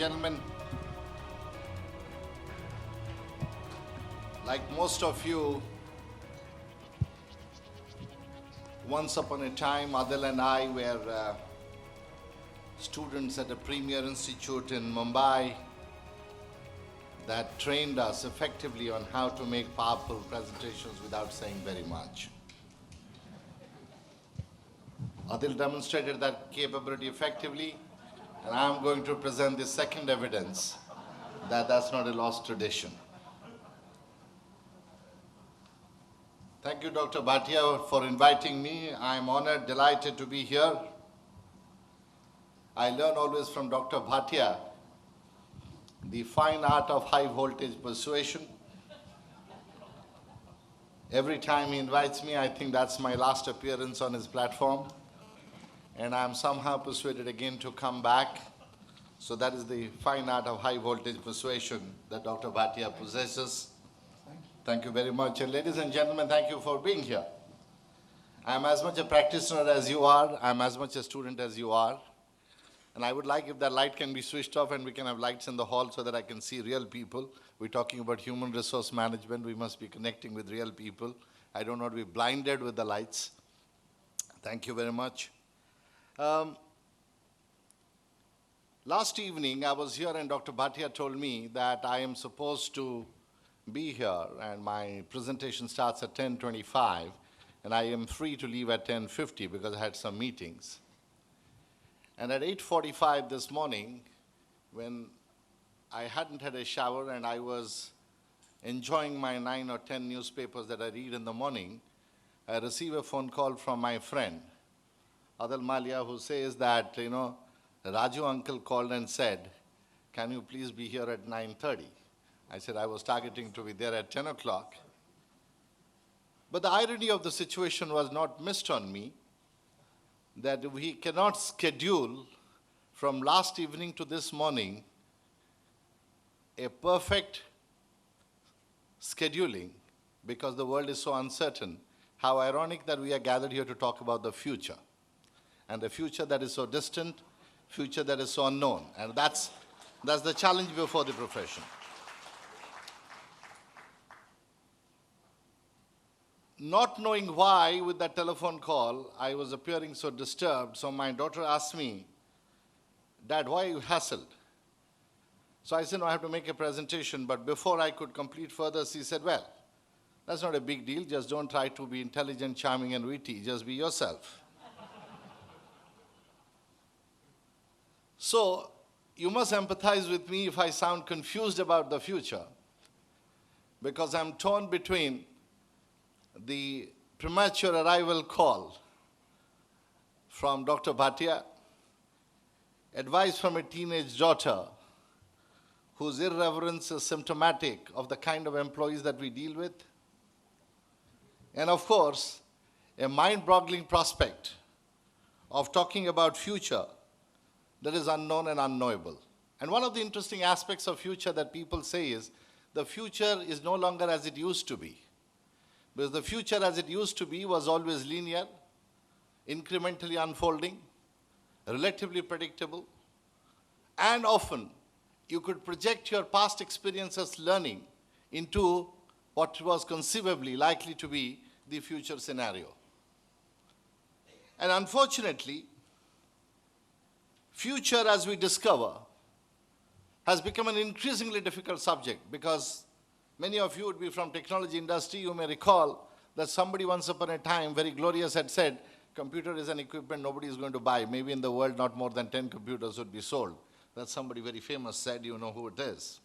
gentlemen, like most of you, once upon a time, Adil and I were students at a premier institute in Mumbai that trained us effectively on how to make powerful presentations without saying very much. Adil demonstrated that capability effectively, and I'm going to present the second evidence that that's not a lost tradition. Thank you, Dr. Bhatia, for inviting me. I'm honored, delighted to be here. I learn always from Dr. Bhatia the fine art of high voltage persuasion. Every time he invites me, I think that's my last appearance on his platform. And I'm somehow persuaded again to come back. So that is the fine art of high voltage persuasion that Dr. Bhatia possesses. Thank you very much. And ladies and gentlemen, thank you for being here. I'm as much a practitioner as you are. I'm as much a student as you are. And I would like if that light can be switched off and we can have lights in the hall so that I can see real people. We're talking about human resource management. We must be connecting with real people. I don't want to be blinded with the lights. Thank you very much. Last evening, I was here and Dr. Bhatia told me that I am supposed to be here and my presentation starts at 10:25 and I am free to leave at 10:50 because I had some meetings. And at 8:45 this morning, when I hadn't had a shower and I was enjoying my 9 or 10 newspapers that I read in the morning, I received a phone call from my friend, Adil Malia, who says that, Raju uncle called and said, can you please be here at 9:30? I said I was targeting to be there at 10 o'clock. But the irony of the situation was not missed on me, that we cannot schedule from last evening to this morning a perfect scheduling because the world is so uncertain. How ironic that we are gathered here to talk about the future. And the future that is so distant, future that is so unknown. And that's the challenge before the profession. Not knowing why, with that telephone call, I was appearing so disturbed, so my daughter asked me, Dad, why are you hassled? So I said, no, I have to make a presentation, but before I could complete further, she said, well, that's not a big deal, just don't try to be intelligent, charming, and witty, just be yourself. So you must empathize with me if I sound confused about the future, because I'm torn between the premature arrival call from Dr. Bhatia, advice from a teenage daughter whose irreverence is symptomatic of the kind of employees that we deal with, and of course, a mind-boggling prospect of talking about future that is unknown and unknowable. And one of the interesting aspects of future that people say is the future is no longer as it used to be. Because the future as it used to be was always linear, incrementally unfolding, relatively predictable, and often you could project your past experiences learning into what was conceivably likely to be the future scenario. And unfortunately, future, as we discover, has become an increasingly difficult subject because many of you would be from technology industry. You may recall that somebody once upon a time, very glorious, had said, computer is an equipment nobody is going to buy. Maybe in the world, not more than 10 computers would be sold. That somebody very famous said, you know who it is.